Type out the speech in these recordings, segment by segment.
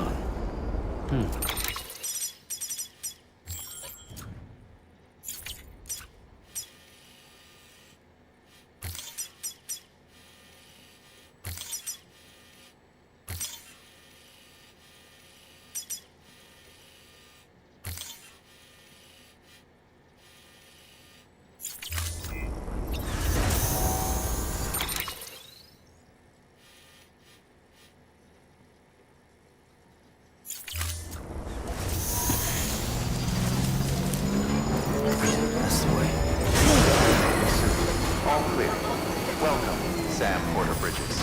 down. That's the way. All clear. Welcome, Sam Porter Bridges.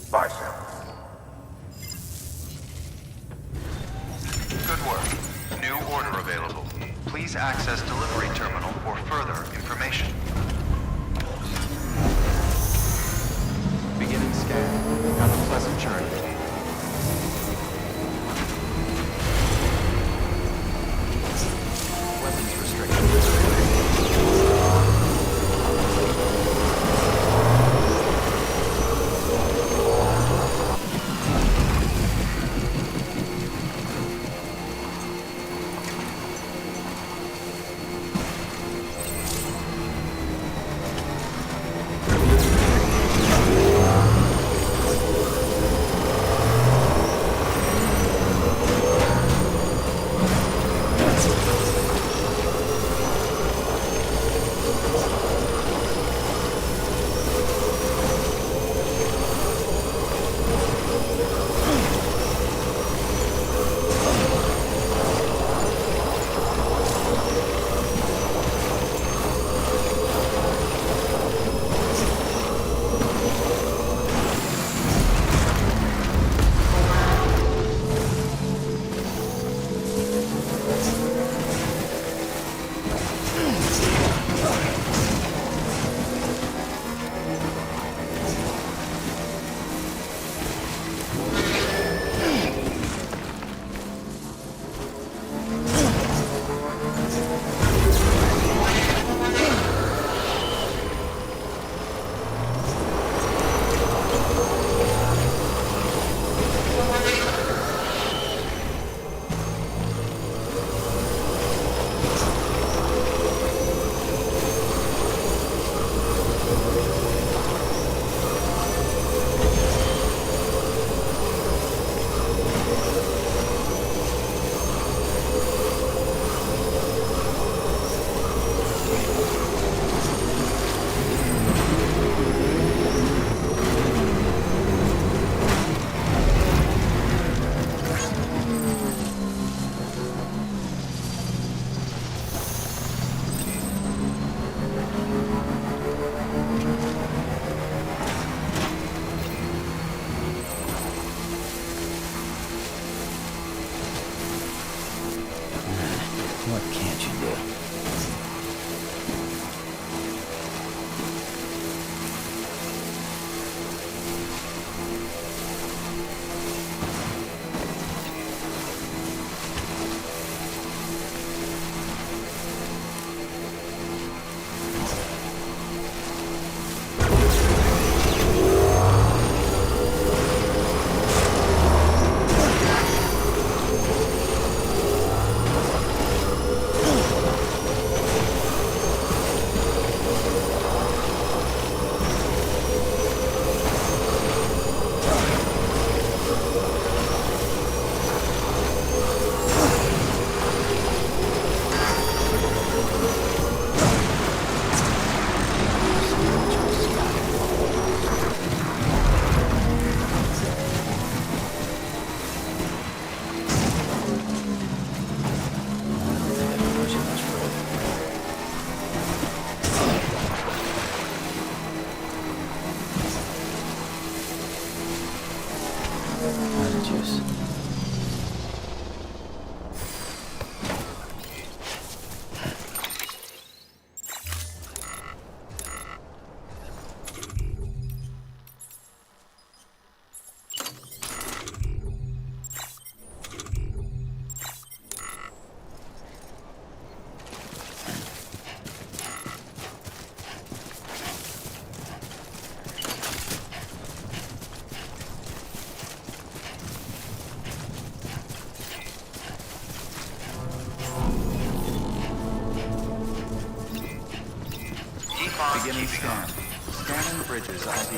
Bye, Sam. Good work. New order available. Please access delivery terminal for further information. Beginning scan. Have a pleasant journey. Weapons restrictions. scan. Scanning Bridges ID.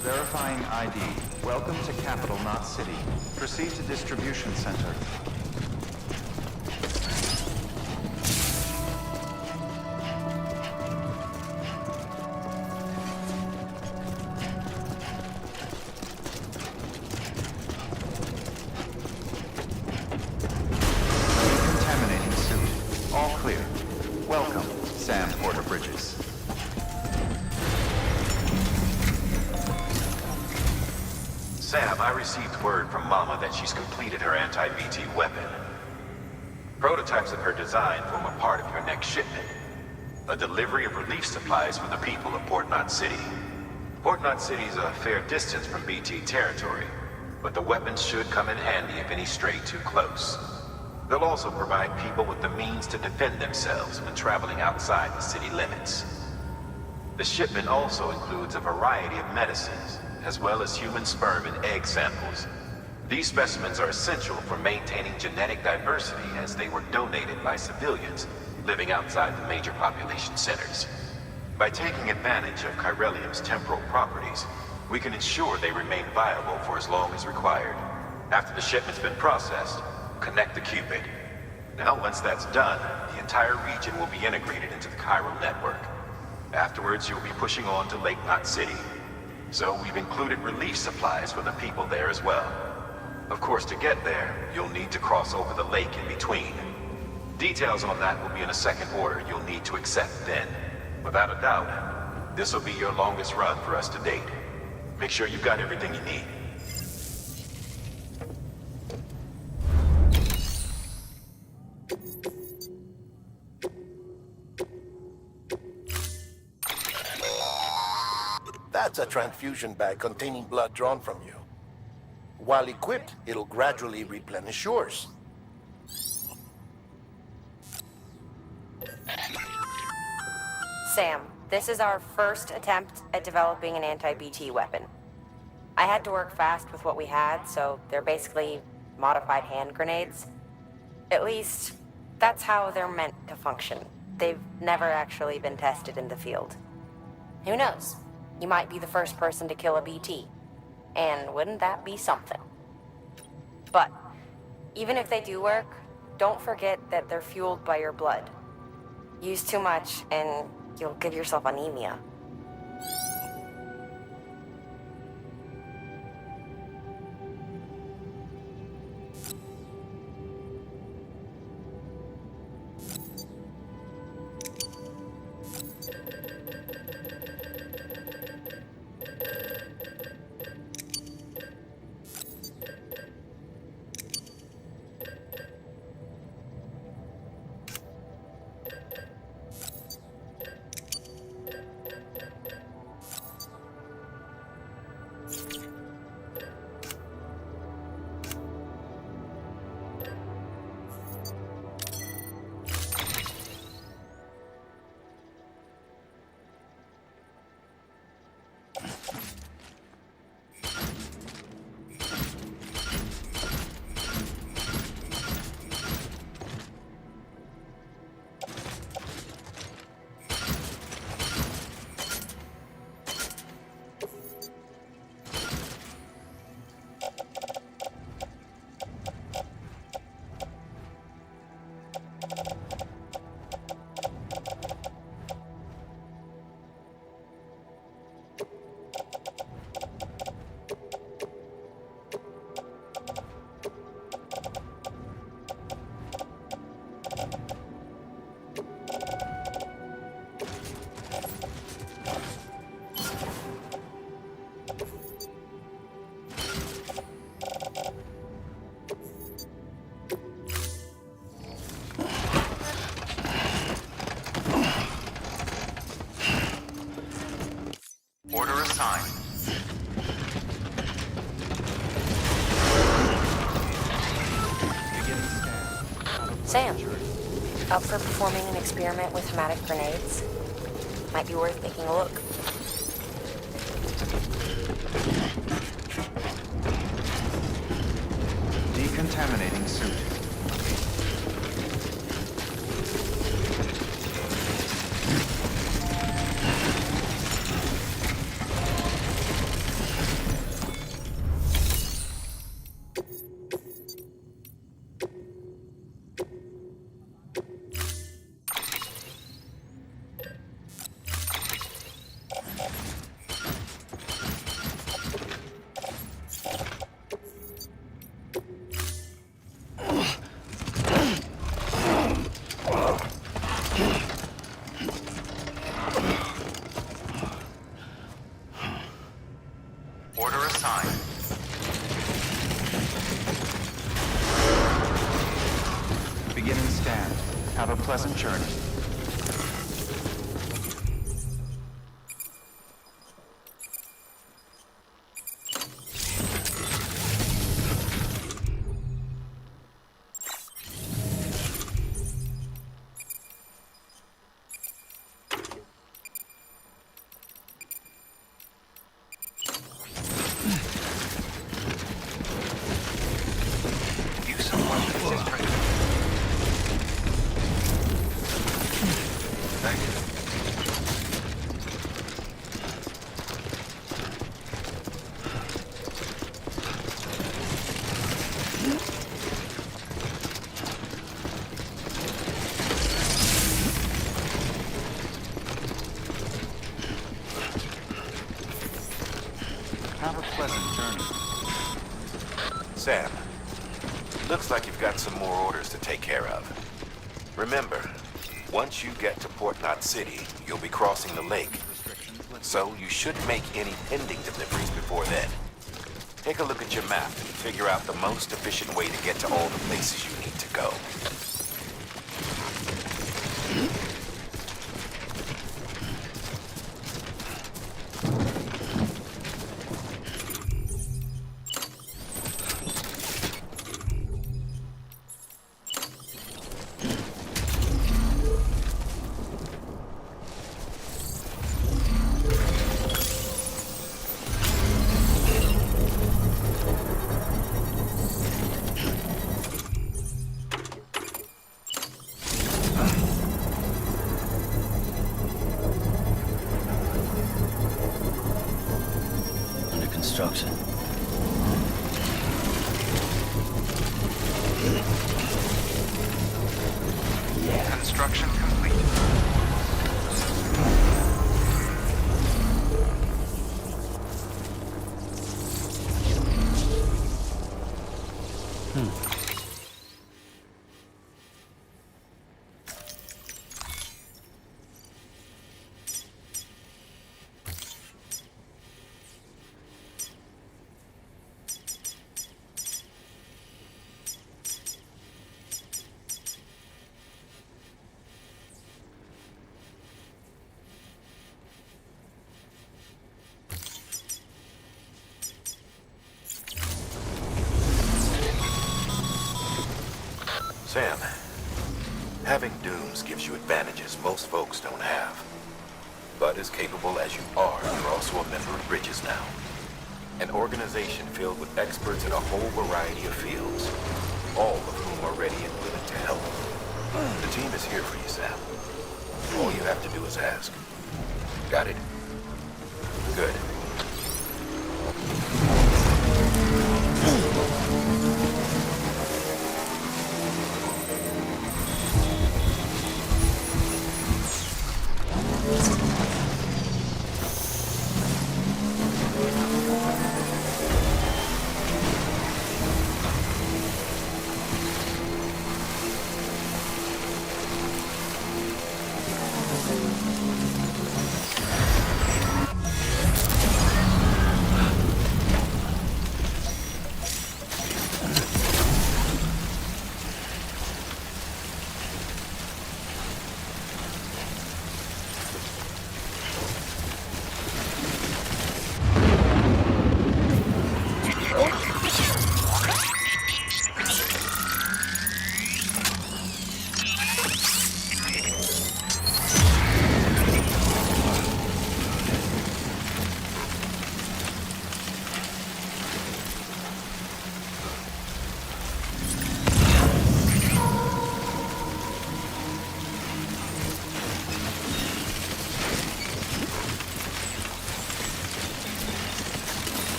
Verifying ID. Welcome to Capital, not City. Proceed to Distribution Center. Decontaminating suit. All clear. Welcome, Sam Porter Bridges. Sam, I received word from Mama that she's completed her anti-BT weapon. Prototypes of her design form a part of your next shipment. A delivery of relief supplies for the people of Port Knot City. Port Knot City is a fair distance from BT territory, but the weapons should come in handy if any stray too close. They'll also provide people with the means to defend themselves when traveling outside the city limits. The shipment also includes a variety of medicines, as well as human sperm and egg samples. These specimens are essential for maintaining genetic diversity as they were donated by civilians living outside the major population centers. By taking advantage of chiralium's temporal properties, we can ensure they remain viable for as long as required. After the shipment's been processed, connect the Cupid. Now, once that's done, the entire region will be integrated into the chiral network. Afterwards, you'll be pushing on to Lake Knot City. So we've included relief supplies for the people there as well. Of course, to get there, you'll need to cross over the lake in between. Details on that will be in a second order you'll need to accept then. Without a doubt, this will be your longest run for us to date. Make sure you've got everything you need. That's a transfusion bag containing blood drawn from you. While equipped, it'll gradually replenish yours. Sam, this is our first attempt at developing an anti-BT weapon. I had to work fast with what we had, so they're basically modified hand grenades. At least, that's how they're meant to function. They've never actually been tested in the field. Who knows? You might be the first person to kill a BT. And wouldn't that be something? But, even if they do work, don't forget that they're fueled by your blood. Use too much, and you'll give yourself anemia. Order assigned. Beginning scan. Sam, up for performing an experiment with hematic grenades? Might be worth taking a look. Decontaminating suit. Order assigned. Begin and stand. Have a pleasant journey. Use of weapons is critical. Thank you. Have a pleasant journey. Sam, looks like you've got some more orders to take care of. Remember, once you get to Port Knot City, you'll be crossing the lake. So you should make any pending deliveries before then. Take a look at your map and figure out the most efficient way to get to all the places you need to go. Under construction. Construction complete. Sam, having dooms gives you advantages most folks don't have. But as capable as you are, you're also a member of Bridges now. An organization filled with experts in a whole variety of fields, all of whom are ready and willing to help. The team is here for you, Sam. All you have to do is ask. Got it? Good.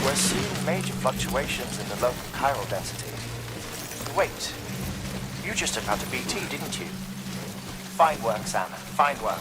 We're seeing major fluctuations in the local chiral density. Wait, you just took out a BT, didn't you? Fine work, Sam. Fine work.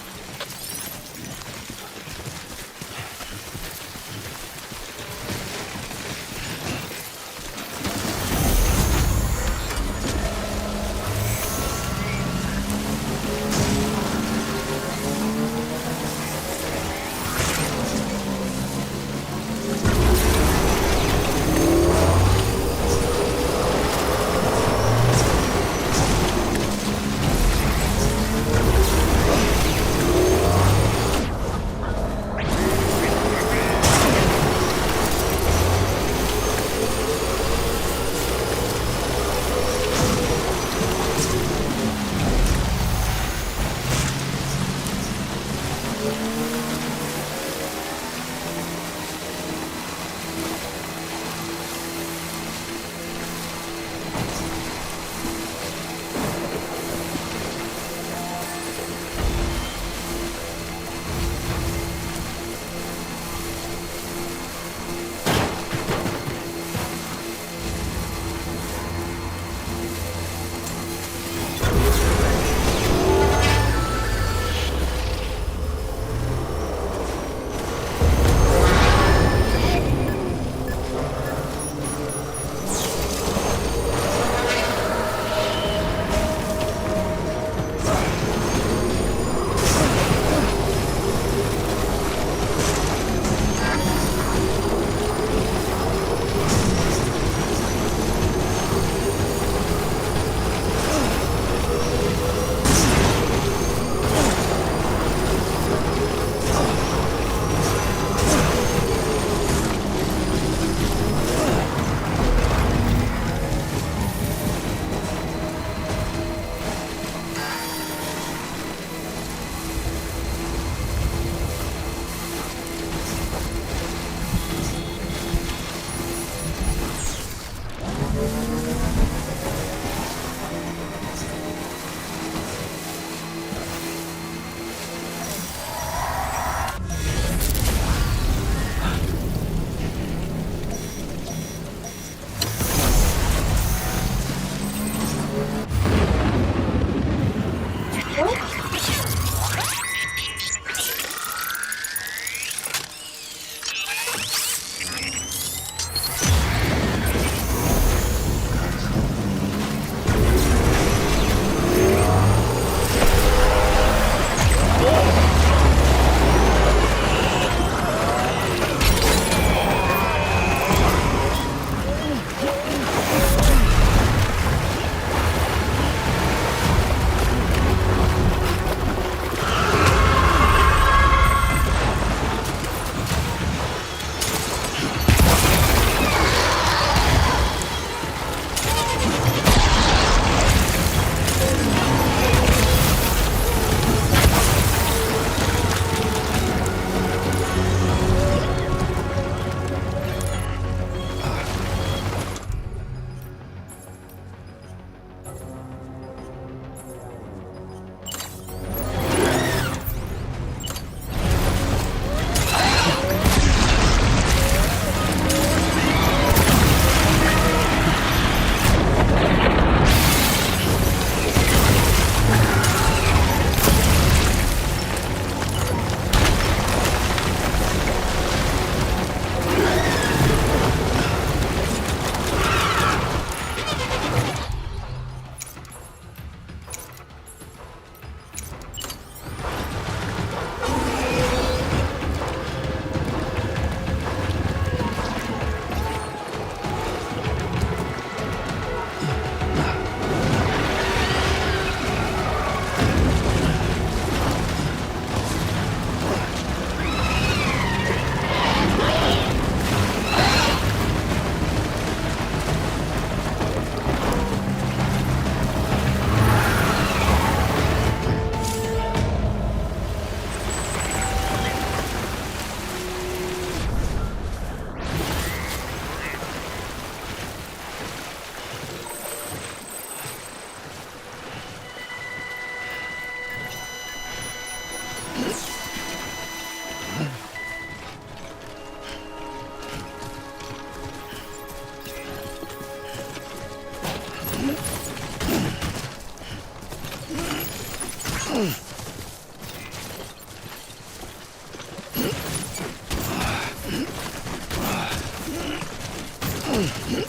Okay.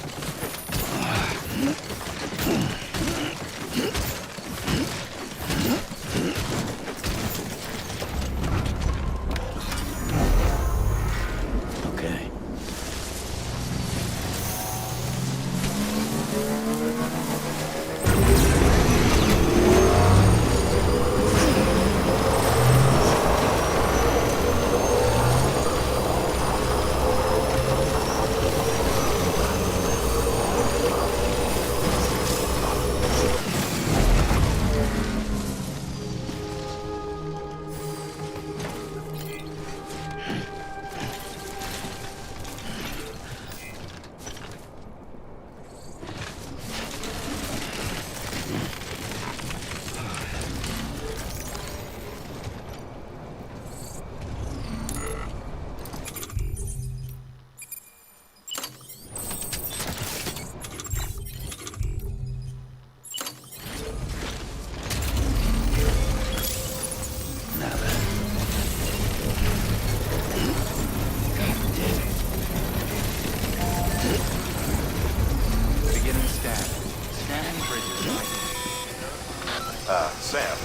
Now then. Beginning scan. Scanning bridges ID. Sam,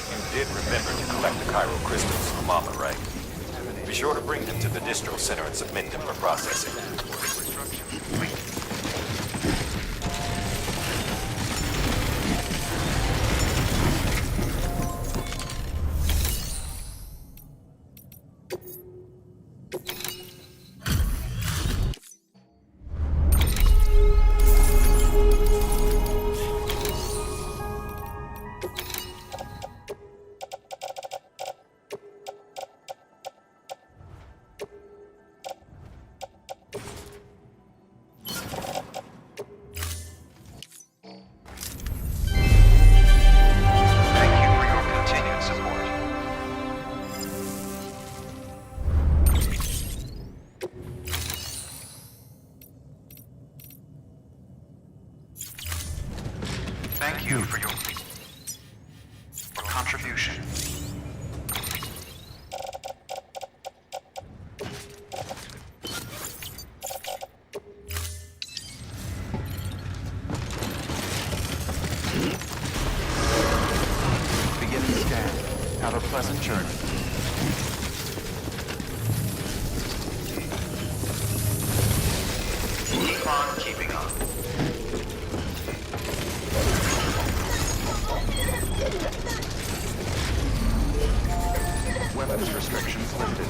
you did remember to collect the chiral crystals from Mama, right? Be sure to bring them to the distro center and submit them for processing. Thank you for your continued support. Thank you for your contribution. Beginning scan. Have a pleasant journey. Keep on keeping on. Weapons restrictions lifted.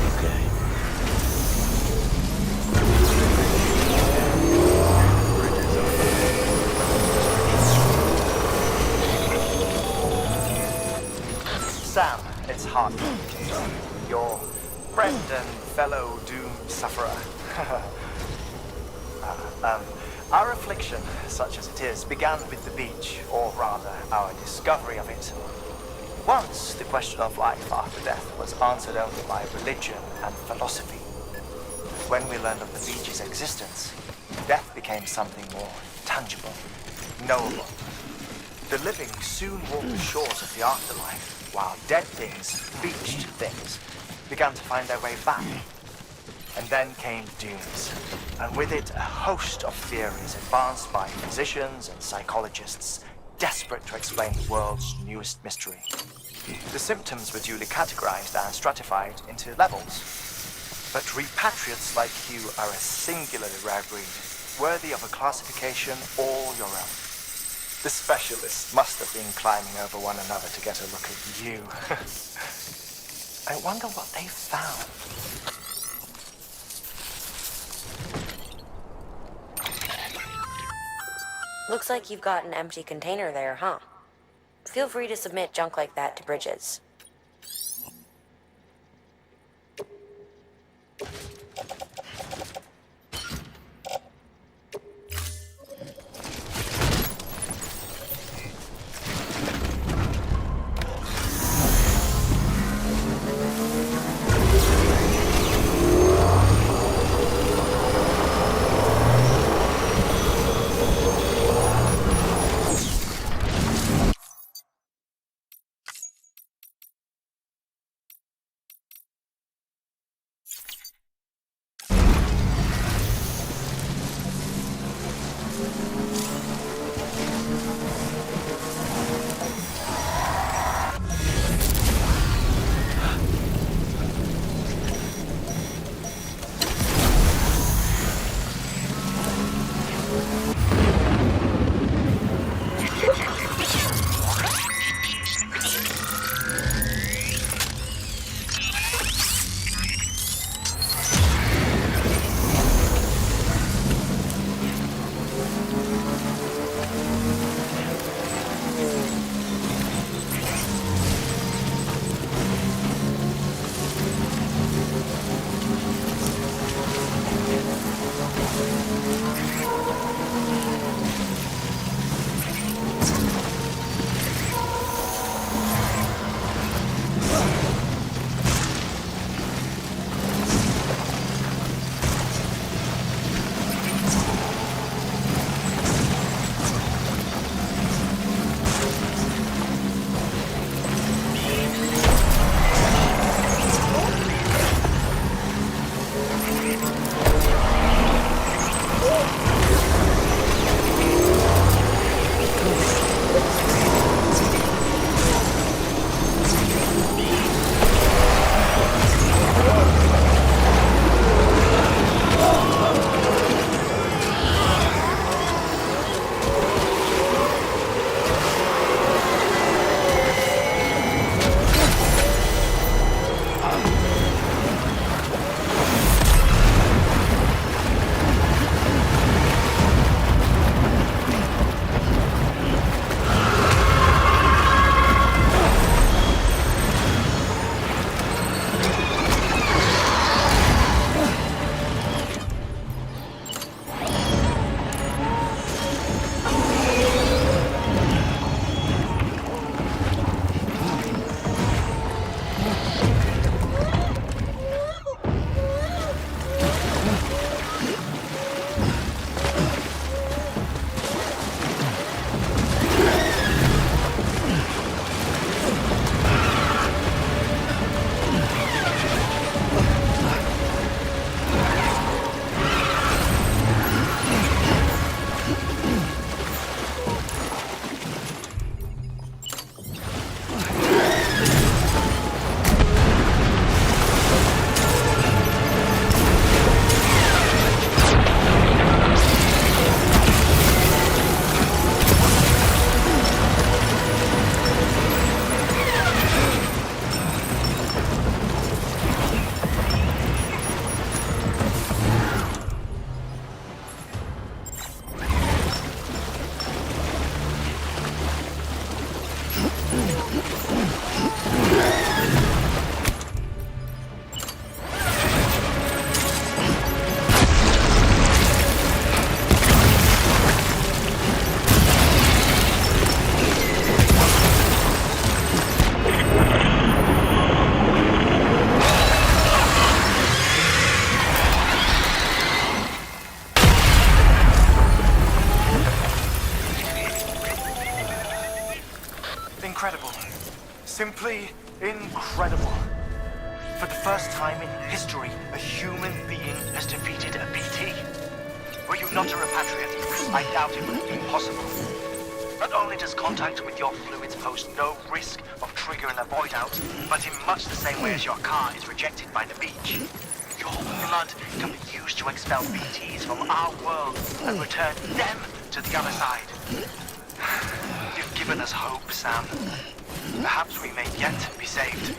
Okay. Sam, it's hard. Your friend and fellow doom sufferer. Our affliction, such as it is, began with the beach, or rather, our discovery of it. Once, the question of life after death was answered only by religion and philosophy. When we learned of the beach's existence, death became something more tangible, knowable. The living soon walked the shores of the afterlife, while dead things, beached things, began to find their way back. And then came dooms, and with it a host of theories advanced by physicians and psychologists, desperate to explain the world's newest mystery. The symptoms were duly categorized and stratified into levels. But repatriates like you are a singularly rare breed, worthy of a classification all your own. The specialists must have been climbing over one another to get a look at you. I wonder what they found. Looks like you've got an empty container there, huh? Feel free to submit junk like that to Bridges. Incredible. Simply incredible. For the first time in history, a human being has defeated a BT. Were you not a repatriate, I doubt it would be possible. Not only does contact with your fluids pose no risk of triggering a void out, but in much the same way as your car is rejected by the beach. Your blood can be used to expel BTs from our world and return them to the other side. You've given us hope, Sam. Perhaps we may yet be saved.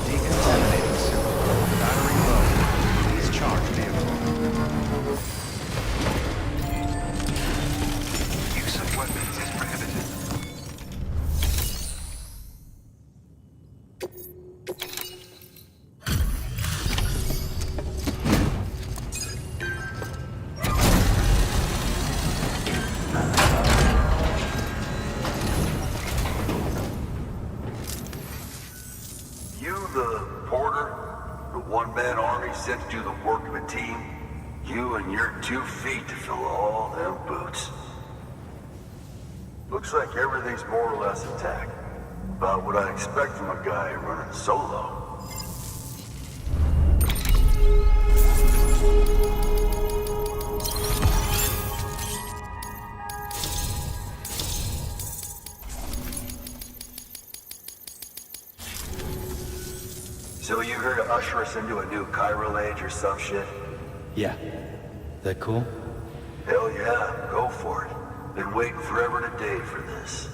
Decontaminating symbol. Battery low. Please charge vehicle. Use of weapons is prohibited. You the porter? The one-man army sent to do the work of a team? You and your 2 feet to fill all them boots. Looks like everything's more or less intact. About what I expect from a guy running solo. So you here to usher us into a new chiral age or some shit? Yeah. That cool? Hell yeah, go for it. Been waiting forever and a day for this.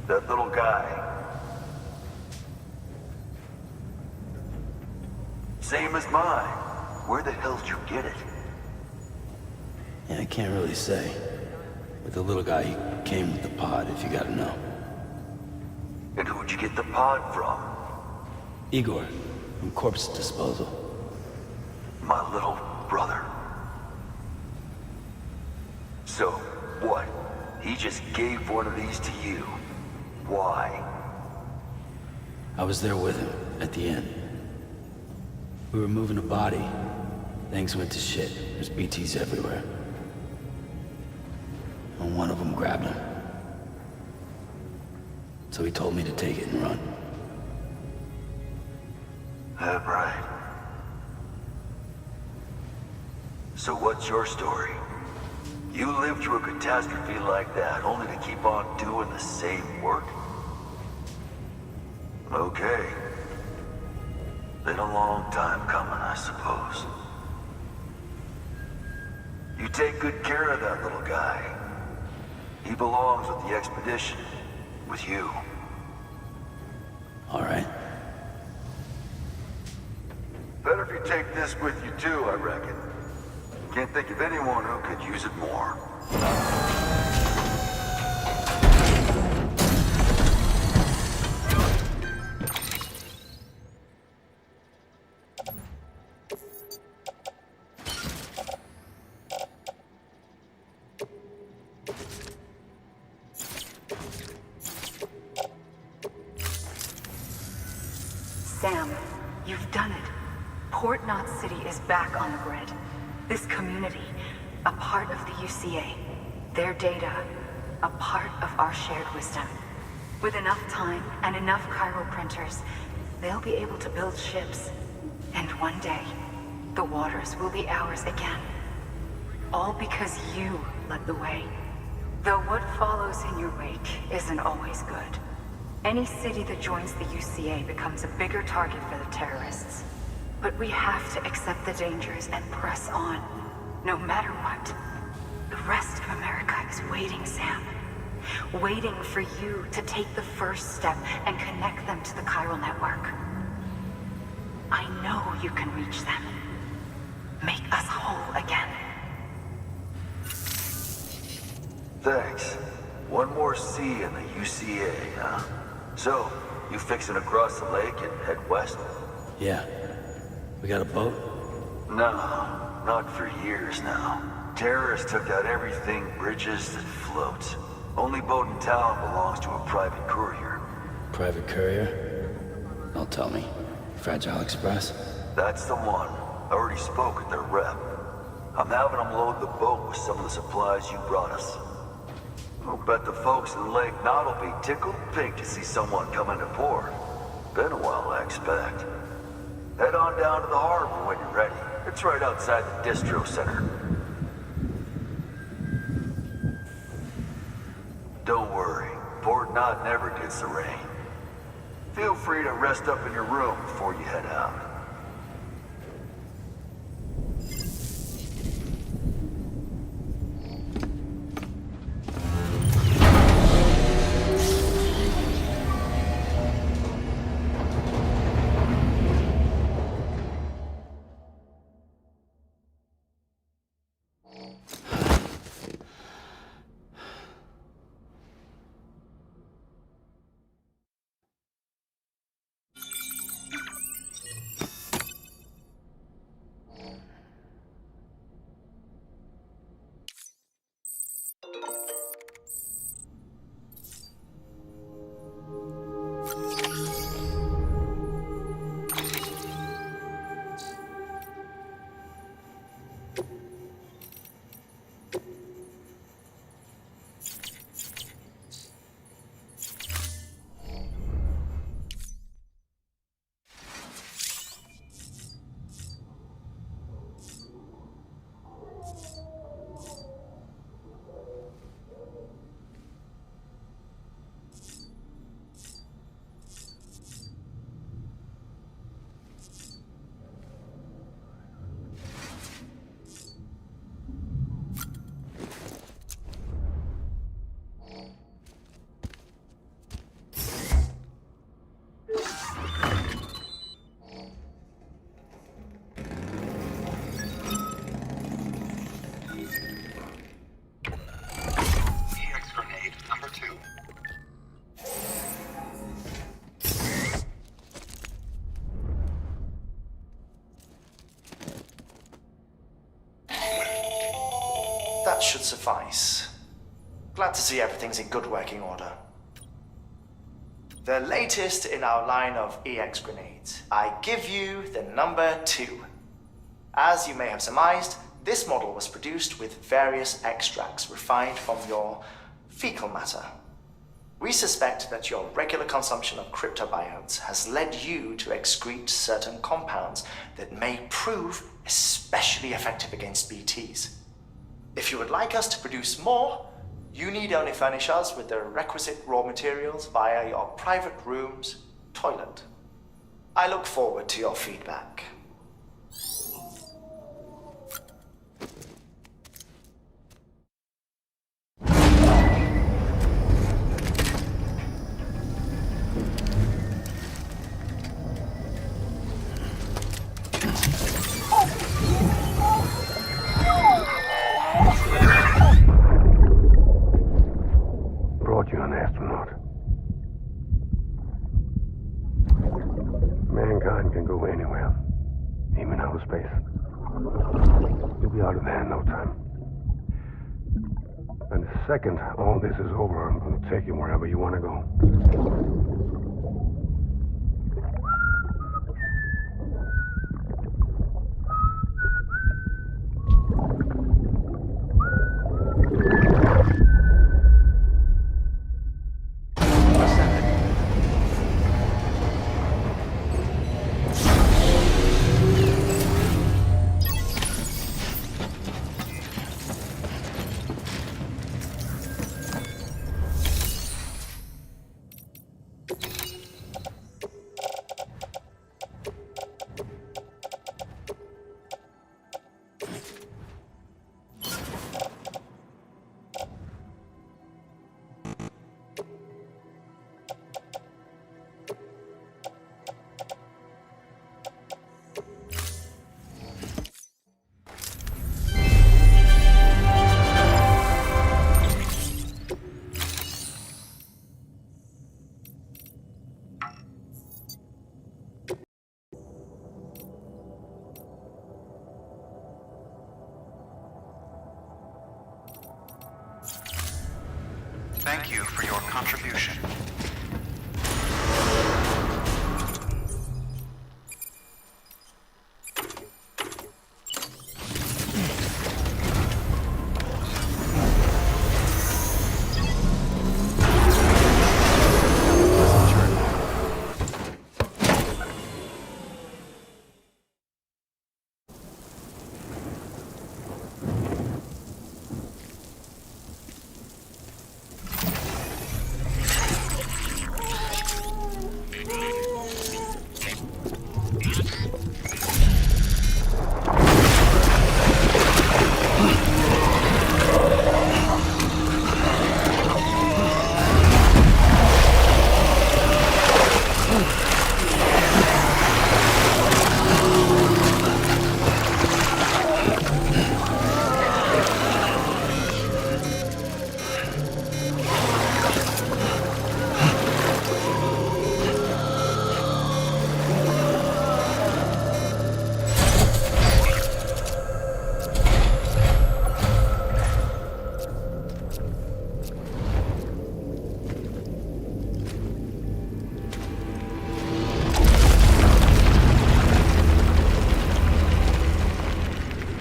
That little guy. Same as mine. Where the hell did you get it? Yeah, I can't really say. With the little guy, he came with the pod, if you gotta know. And who'd you get the pod from? Igor, from Corpse Disposal. My little brother. So, what? He just gave one of these to you. Why? I was there with him, at the end. We were moving a body. Things went to shit. There's BTs everywhere. And one of them grabbed him. So he told me to take it and run. That right. So what's your story? You lived through a catastrophe like that, only to keep on doing the same work? Okay. Been a long time coming, I suppose. You take good care of that little guy. He belongs with the expedition. With you. All right. Better if you take this with you too, I reckon. Can't think of anyone who could use it more. Sam, you've done it. Port Knot City is back on the grid. This community, a part of the UCA. Their data, a part of our shared wisdom. With enough time and enough chiral printers, they'll be able to build ships. And one day, the waters will be ours again. All because you led the way. Though what follows in your wake isn't always good. Any city that joins the UCA becomes a bigger target for the terrorists. But we have to accept the dangers and press on, no matter what. The rest of America is waiting, Sam. Waiting for you to take the first step and connect them to the chiral network. I know you can reach them. Make us whole again. Thanks. One more C in the UCA, huh? So, you fixing to cross the lake and head west? Yeah. We got a boat? No, not for years now. Terrorists took out everything bridges that floats. Only boat in town belongs to a private courier. Private courier? Don't tell me. Fragile Express? That's the one. I already spoke with their rep. I'm having them load the boat with some of the supplies you brought us. I'll bet the folks in Lake Knot will be tickled pink to see someone come into port. Been a while, I expect. Head on down to the harbor when you're ready. It's right outside the distro center. Don't worry, Port Knot never gets the rain. Feel free to rest up in your room before you head out. That should suffice. Glad to see everything's in good working order. The latest in our line of EX grenades. I give you the number 2. As you may have surmised, this model was produced with various extracts refined from your fecal matter. We suspect that your regular consumption of cryptobiotes has led you to excrete certain compounds that may prove especially effective against BTs. If you would like us to produce more, you need only furnish us with the requisite raw materials via your private room's toilet. I look forward to your feedback. Brought you an astronaut. Mankind can go anywhere, even outer space. You'll be out of there in no time. And the second all this is over, I'm going to take you wherever you want to go. Thank you for your contribution.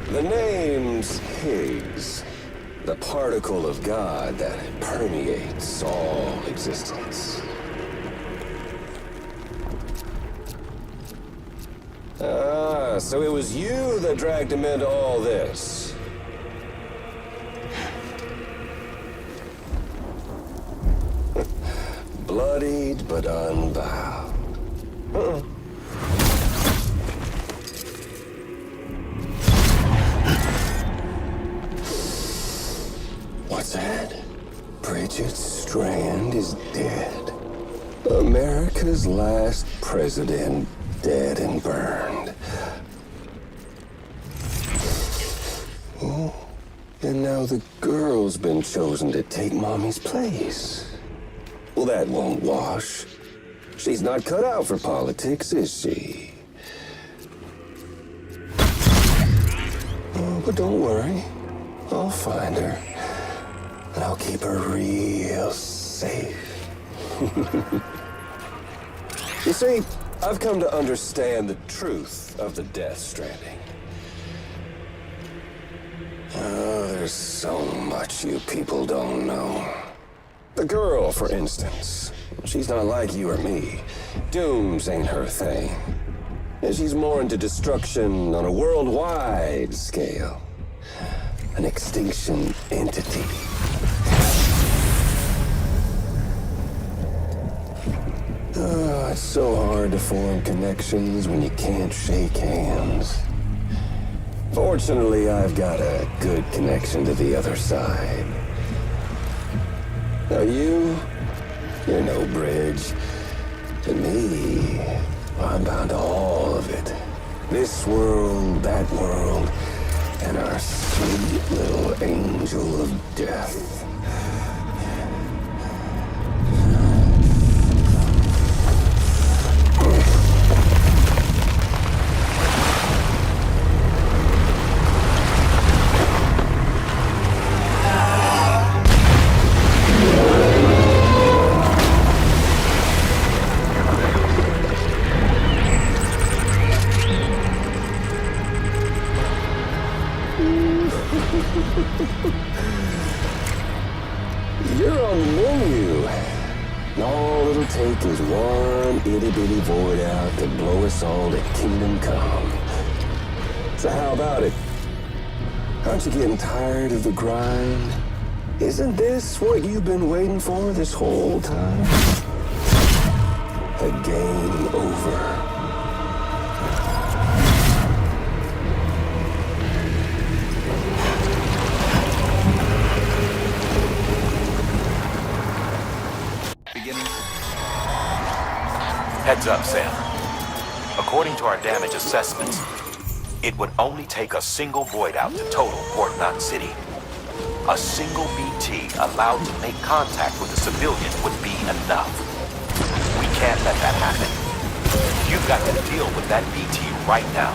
The name's Higgs, the particle of God that permeates all existence. Ah, so it was you that dragged him into all this. Bloodied but unbound. What's that? Bridget Strand is dead. America's last president dead and burned. Oh, and now the girl's been chosen to take Mommy's place. Well, that won't wash. She's not cut out for politics, is she? Oh, but don't worry. I'll find her. And I'll keep her real safe. You see, I've come to understand the truth of the Death Stranding. Oh, there's so much you people don't know. The girl, for instance, she's not like you or me. Dooms ain't her thing. And she's more into destruction on a worldwide scale. An extinction entity. Oh, it's so hard to form connections when you can't shake hands. Fortunately, I've got a good connection to the other side. Now you're no bridge. To me, I'm bound to all of it. This world, that world, and our sweet little angel of death. You're on the menu. And all it'll take is one itty-bitty void out to blow us all to kingdom come. So how about it? Aren't you getting tired of the grind? Isn't this what you've been waiting for this whole time? A game over. Heads up, Sam. According to our damage assessments, it would only take a single void out to total Port Knot City. A single BT allowed to make contact with a civilian would be enough. We can't let that happen. You've got to deal with that BT right now.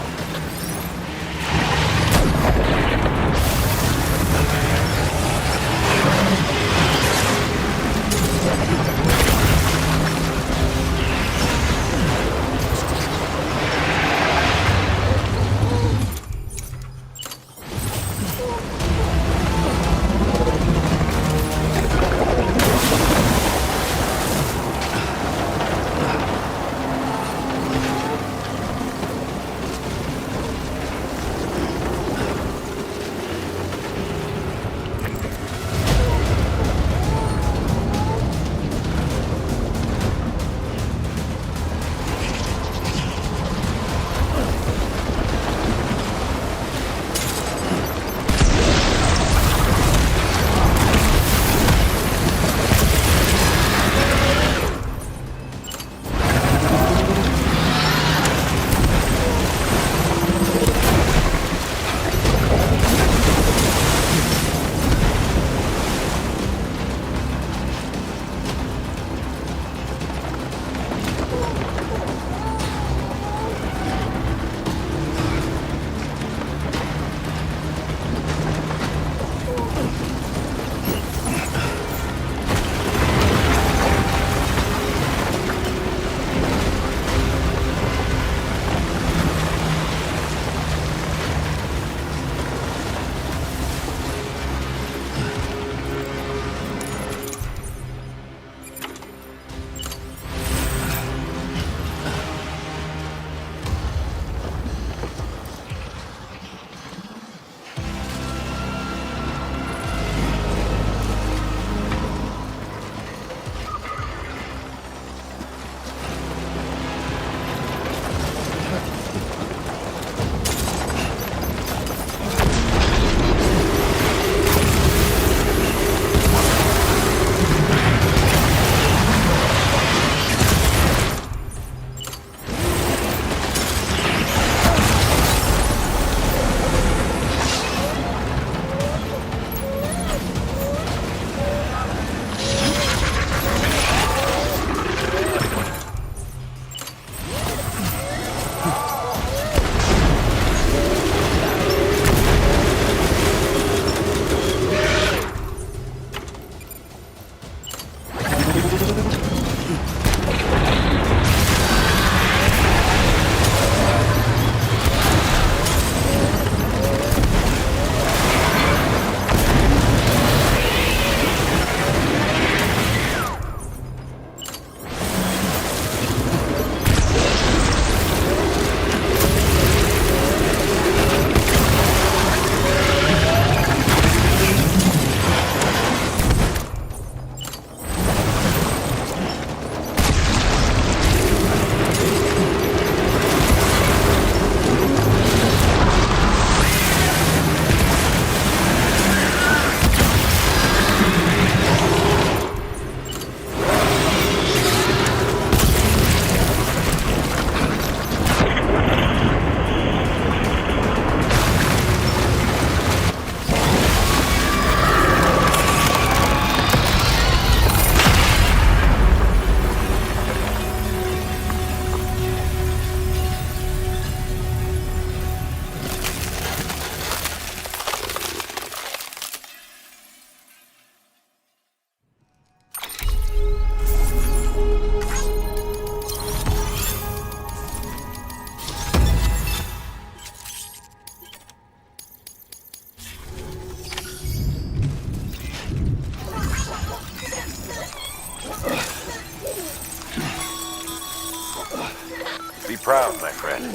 Be proud, my friend.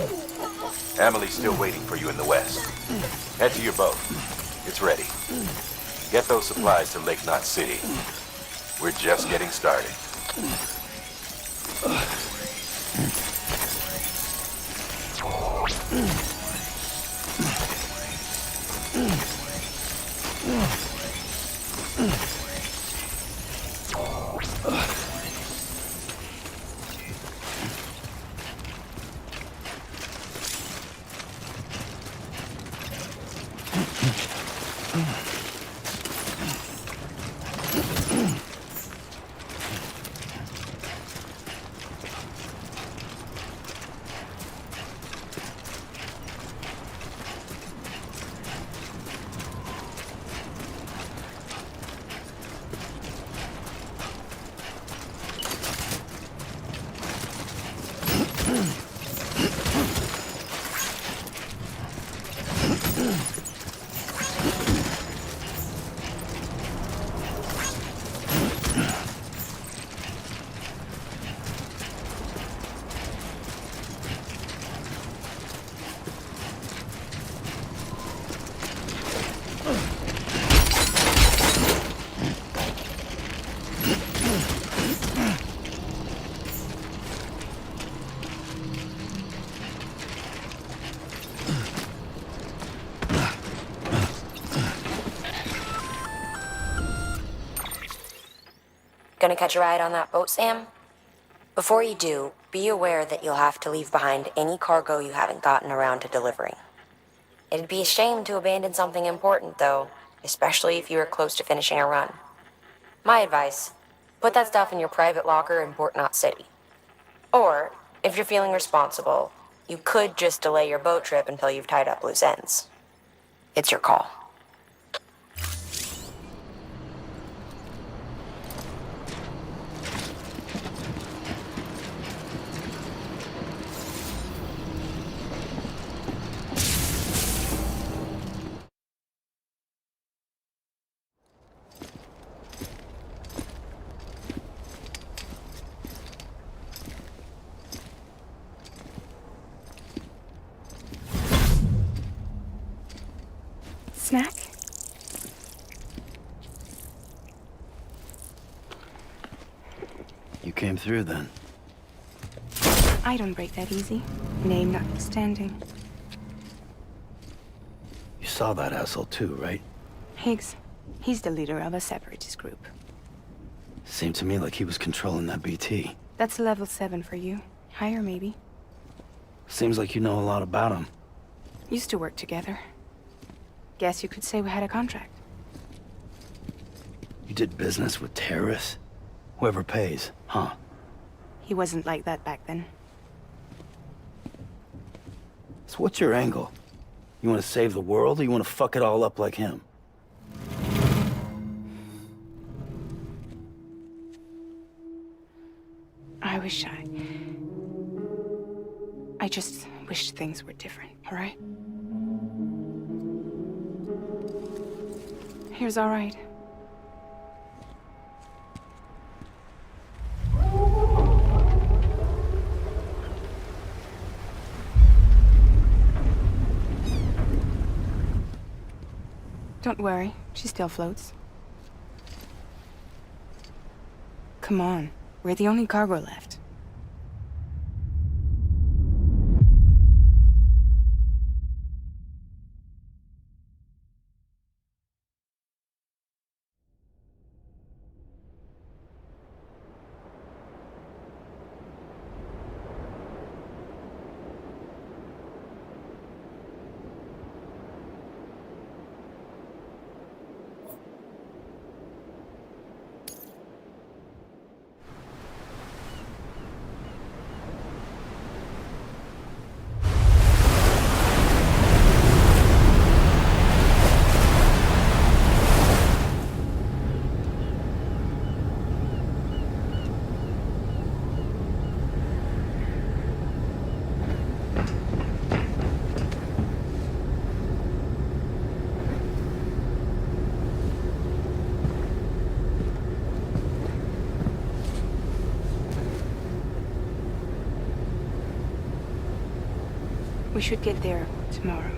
Emily's still waiting for you in the west. Head to your boat. It's ready. Get those supplies to Lake Knot City. We're just getting started. Gonna catch a ride on that boat, Sam? Before you do, be aware that you'll have to leave behind any cargo you haven't gotten around to delivering. It'd be a shame to abandon something important, though, especially if you were close to finishing a run. My advice, put that stuff in your private locker in Port Knot City. Or, if you're feeling responsible, you could just delay your boat trip until you've tied up loose ends. It's your call. Snack? You came through then. I don't break that easy. Name notwithstanding. You saw that asshole too, right? Higgs. He's the leader of a separatist group. Seemed to me like he was controlling that BT. That's level 7 for you. Higher, maybe. Seems like you know a lot about him. Used to work together. Guess you could say we had a contract. You did business with terrorists? Whoever pays, huh? He wasn't like that back then. So what's your angle? You want to save the world, or you want to fuck it all up like him? I just wished things were different, all right? Here's all right. Don't worry, she still floats. Come on, we're the only cargo left. We should get there tomorrow.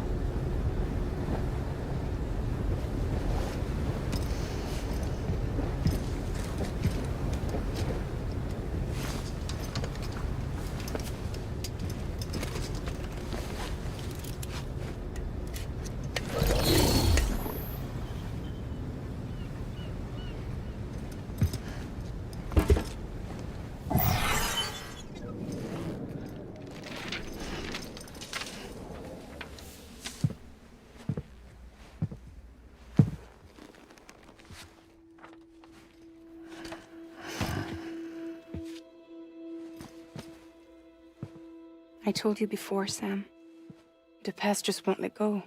I told you before, Sam. The past just won't let go.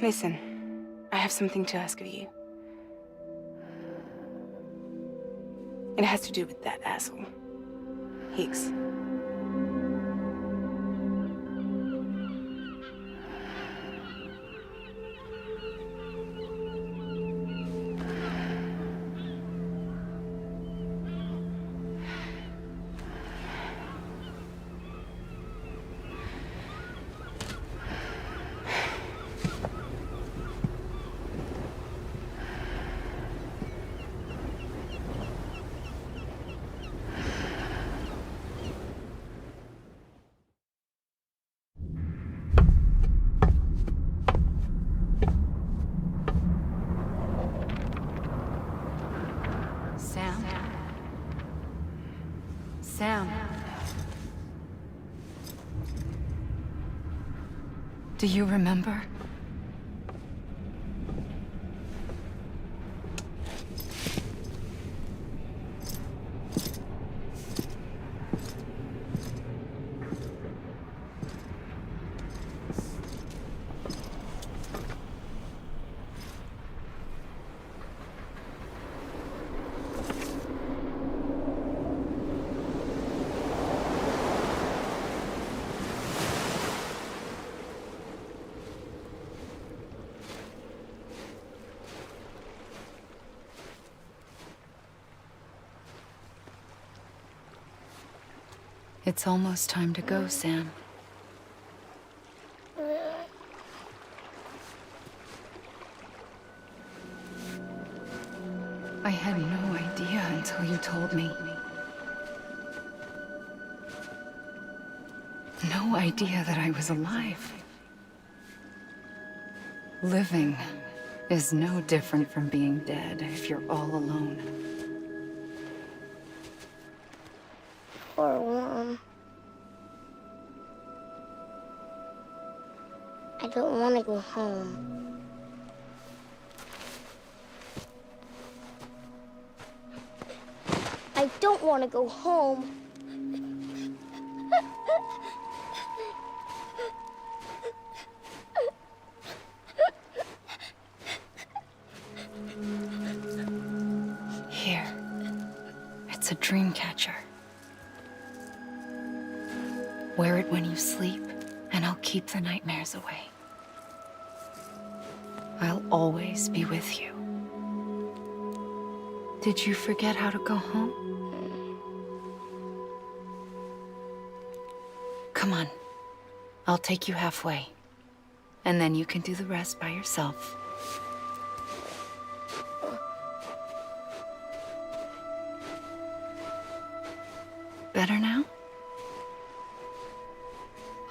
Listen, I have something to ask of you. It has to do with that asshole, Higgs. Sam. Do you remember? It's almost time to go, Sam. I had no idea until you told me. No idea that I was alive. Living is no different from being dead if you're all alone. Poor Mom. I don't want to go home. I don't want to go home. Here. It's a dream catcher. Wear it when you sleep, and I'll keep the nightmares away. I'll always be with you. Did you forget how to go home? Come on. I'll take you halfway. And then you can do the rest by yourself. Better now?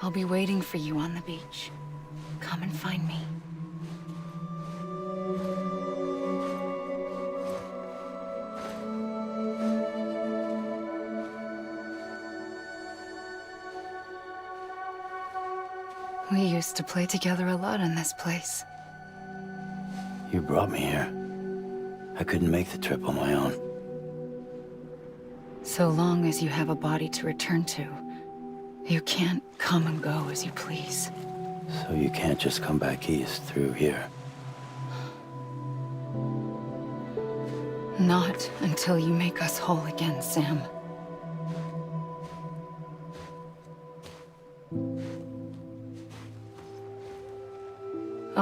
I'll be waiting for you on the beach. Come and find me. We used to play together a lot in this place. You brought me here. I couldn't make the trip on my own. So long as you have a body to return to, you can't come and go as you please. So you can't just come back east through here? Not until you make us whole again, Sam.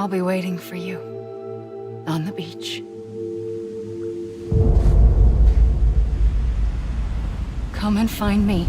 I'll be waiting for you. On the beach. Come and find me.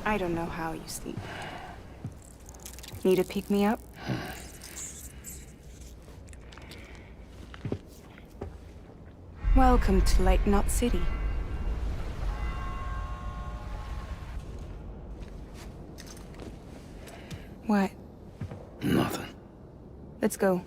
I don't know how you sleep. Need to pick me up? Welcome to Lake Knot City. What? Nothing. Let's go.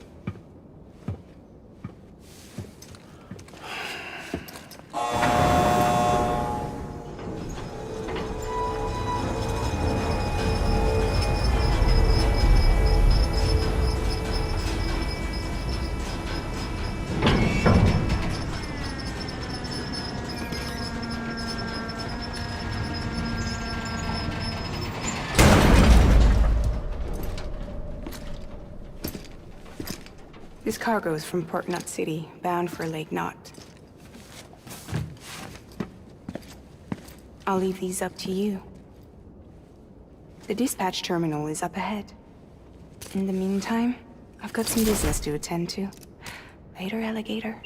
This cargo is from Port Knot City, bound for Lake Knot. I'll leave these up to you. The dispatch terminal is up ahead. In the meantime, I've got some business to attend to. Later, alligator.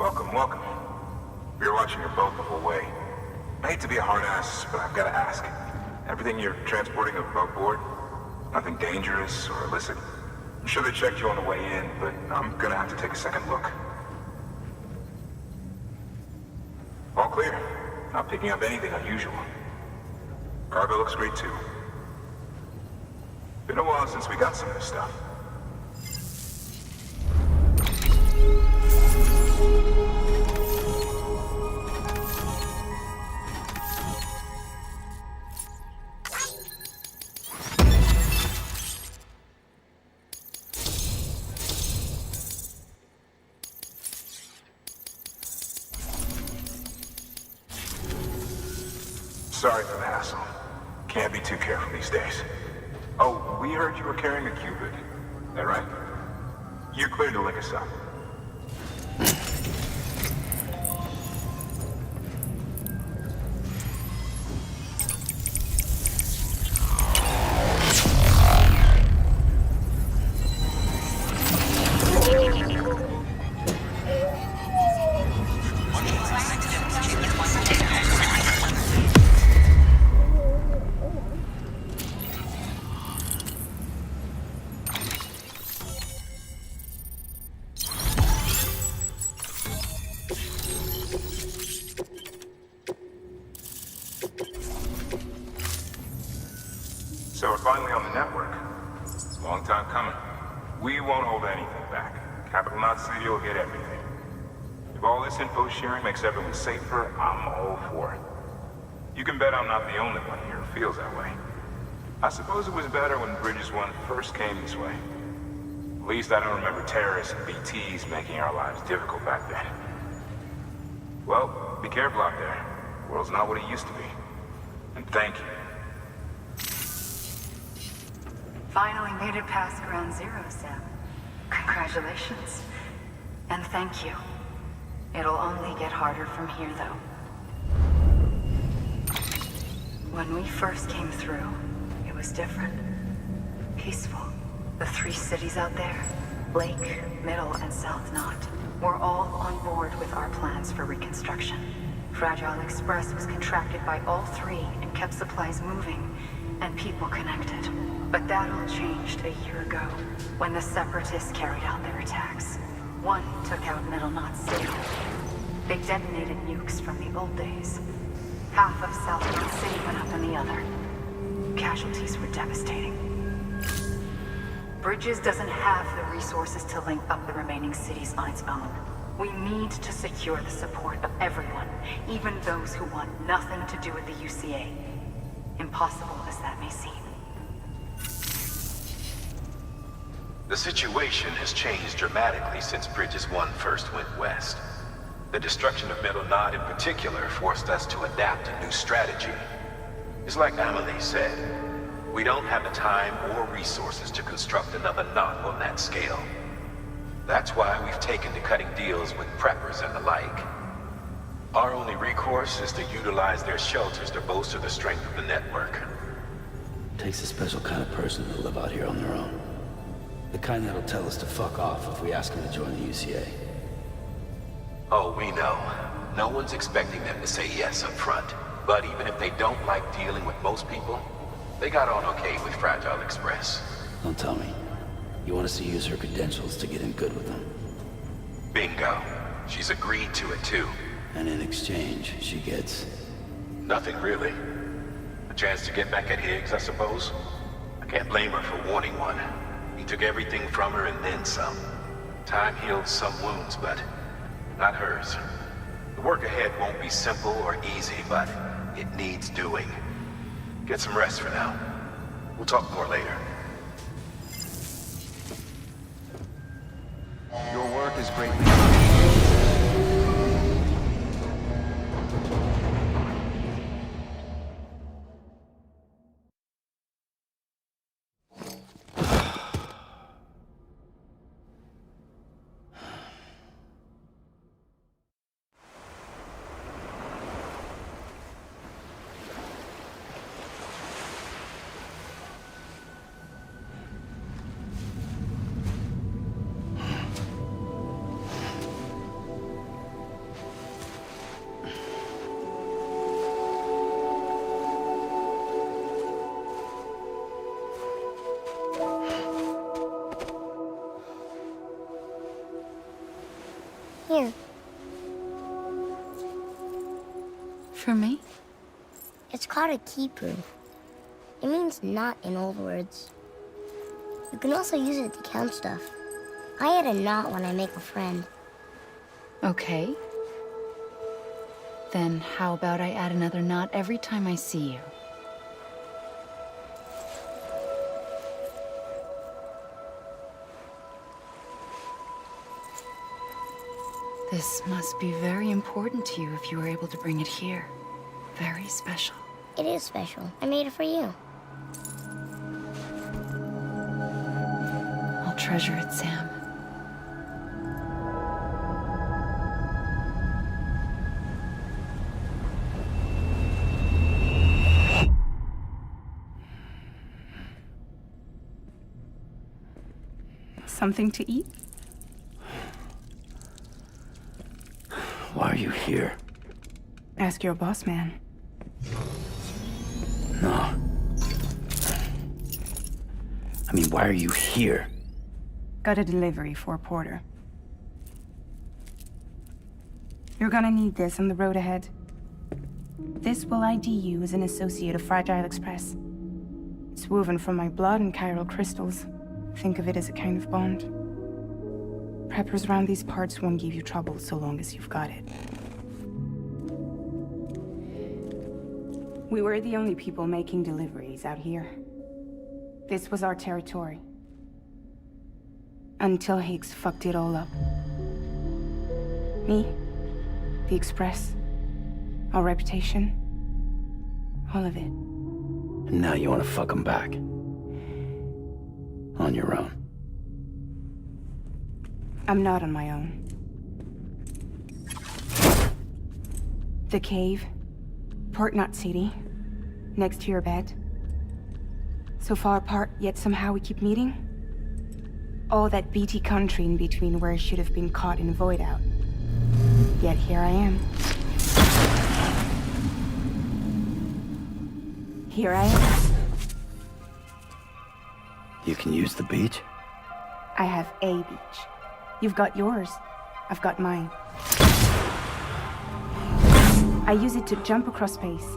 Welcome, welcome. We were watching your boat the whole way. I hate to be a hard ass, but I've got to ask. Everything you're transporting above board? Nothing dangerous or illicit? I'm sure they checked you on the way in, but I'm gonna have to take a second look. All clear. Not picking up anything unusual. Cargo looks great too. Been a while since we got some of this stuff. Sorry for the hassle. Can't be too careful these days. Oh, we heard you were carrying a Cupid. That right? You're clear to link us up. So we're finally on the network. It's a long time coming. We won't hold anything back. Capital Knot City will get everything. If all this info sharing makes everyone safer, I'm all for it. You can bet I'm not the only one here who feels that way. I suppose it was better when Bridges 1 first came this way. At least I don't remember terrorists and BTs making our lives difficult back then. Well, be careful out there. The world's not what it used to be. And thank you. Finally made it past ground zero, Sam. Congratulations. And thank you. It'll only get harder from here, though. When we first came through, it was different. Peaceful. The 3 cities out there, Lake, Middle, and South Knot, were all on board with our plans for reconstruction. Fragile Express was contracted by all 3 and kept supplies moving and people connected. But that all changed a year ago, when the Separatists carried out their attacks. One took out Middle Knot City. They detonated nukes from the old days. Half of South Knot City went up in the other. Casualties were devastating. Bridges doesn't have the resources to link up the remaining cities on its own. We need to secure the support of everyone, even those who want nothing to do with the UCA. Impossible as that may seem. The situation has changed dramatically since Bridges 1 first went west. The destruction of Middle Knot in particular forced us to adapt a new strategy. It's like Amelie said, we don't have the time or resources to construct another knot on that scale. That's why we've taken to cutting deals with preppers and the like. Our only recourse is to utilize their shelters to bolster the strength of the network. Takes a special kind of person to live out here on their own. The kind that'll tell us to fuck off if we ask them to join the UCA. Oh, we know. No one's expecting them to say yes up front. But even if they don't like dealing with most people, they got on okay with Fragile Express. Don't tell me. You want us to use her credentials to get in good with them? Bingo. She's agreed to it too. And in exchange, she gets... Nothing really. A chance to get back at Higgs, I suppose? I can't blame her for wanting one. He took everything from her and then some. Time healed some wounds, but not hers. The work ahead won't be simple or easy, but it needs doing. Get some rest for now. We'll talk more later. Your work is greatly appreciated. for me? It's called a keeper. It means knot in old words. You can also use it to count stuff. I add a knot when I make a friend. Okay. Then how about I add another knot every time I see you? This must be very important to you if you were able to bring it here. Very special. It is special. I made it for you. I'll treasure it, Sam. Something to eat? Why are you here? Ask your boss man. No. I mean, why are you here? Got a delivery for a porter. You're gonna need this on the road ahead. This will ID you as an associate of Fragile Express. It's woven from my blood and chiral crystals. Think of it as a kind of bond. Preppers around these parts won't give you trouble so long as you've got it. We were the only people making deliveries out here. This was our territory. Until Higgs fucked it all up. Me, the Express, our reputation, all of it. And now you want to fuck them back. On your own. I'm not on my own. The cave, Port Knot City, next to your bed. So far apart, yet somehow we keep meeting. All that BT country in between where I should have been caught in void out. Yet here I am. Here I am. You can use the beach? I have a beach. You've got yours. I've got mine. I use it to jump across space.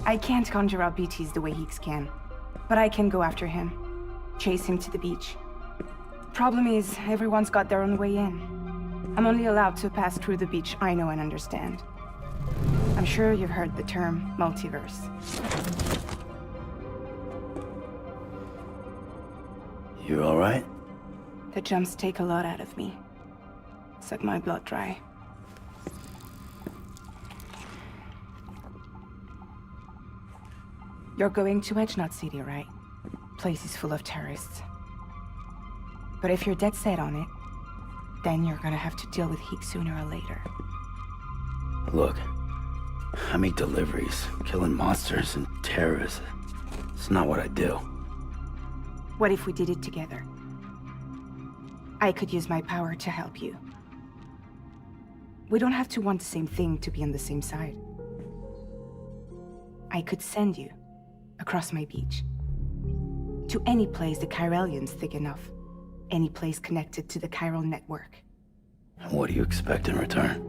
I can't conjure out BTs the way Higgs can, but I can go after him. Chase him to the beach. Problem is, everyone's got their own way in. I'm only allowed to pass through the beach I know and understand. I'm sure you've heard the term multiverse. You all right? The jumps take a lot out of me. Suck my blood dry. You're going to Edge Knot City, right? Place is full of terrorists. But if you're dead set on it, then you're gonna have to deal with Higgs sooner or later. Look, I make deliveries, killing monsters and terrorists. It's not what I do. What if we did it together? I could use my power to help you. We don't have to want the same thing to be on the same side. I could send you across my beach. To any place the Chiralian's thick enough. Any place connected to the chiral network. What do you expect in return?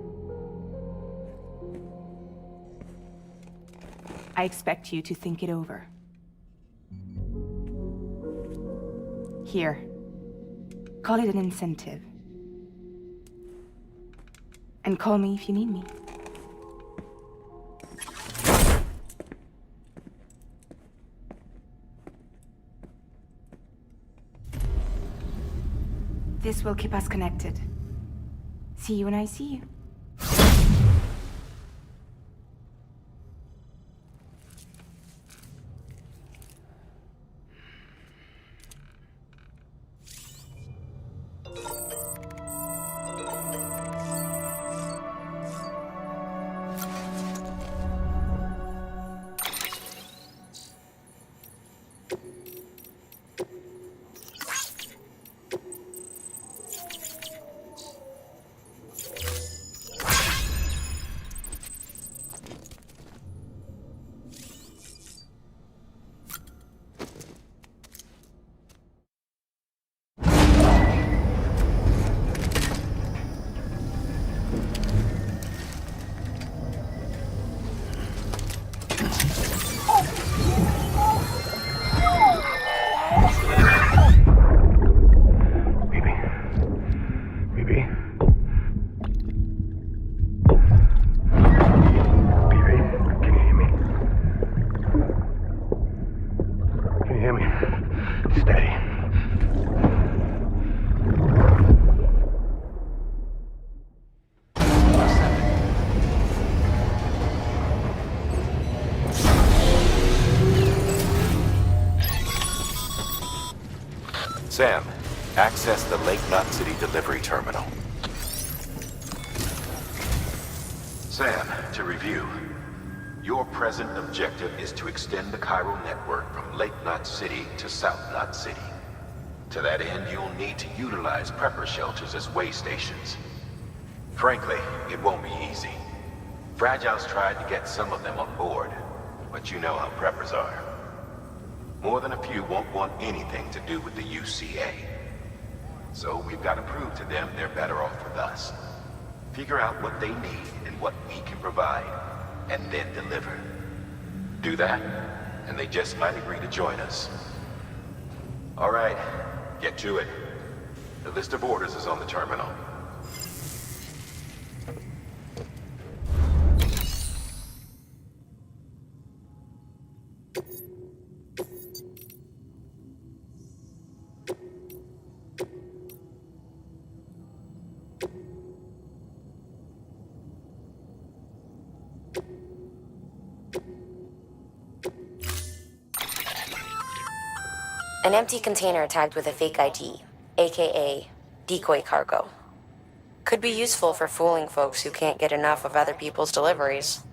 I expect you to think it over. Here. Call it an incentive. And call me if you need me. This will keep us connected. See you when I see you. Sam, access the Lake Knot City delivery terminal. Sam, to review. Your present objective is to extend the chiral network from Lake Knot City to South Knot City. To that end, you'll need to utilize prepper shelters as way stations. Frankly, it won't be easy. Fragile's tried to get some of them on board, but you know how preppers are. More than a few won't want anything to do with the UCA. So we've got to prove to them they're better off with us. Figure out what they need and what we can provide, and then deliver. Do that, and they just might agree to join us. All right, get to it. The list of orders is on the terminal. An empty container tagged with a fake ID, aka decoy cargo. Could be useful for fooling folks who can't get enough of other people's deliveries.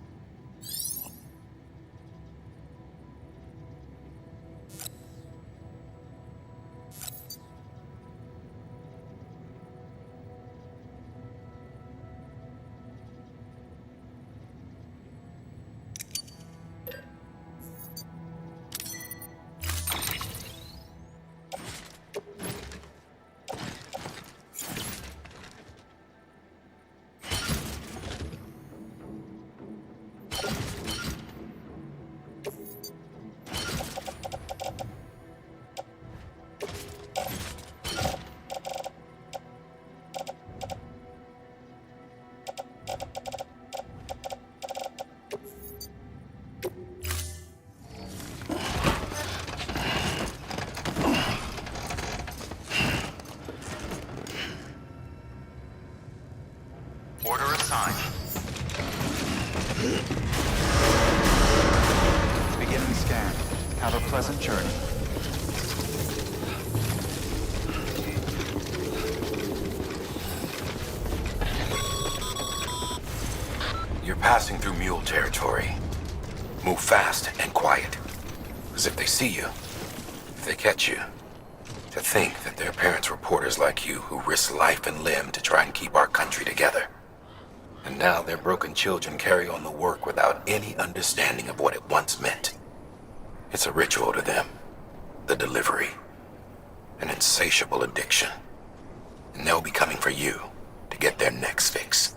Order assigned. Beginning scan. Have a pleasant journey. You're passing through mule territory. Move fast and quiet. Because if they see you, if they catch you, to think that their parents were reporters like you who risked life and limb to try and keep our country together. And now their broken children carry on the work without any understanding of what it once meant. It's a ritual to them. The delivery. An insatiable addiction. And they'll be coming for you to get their next fix.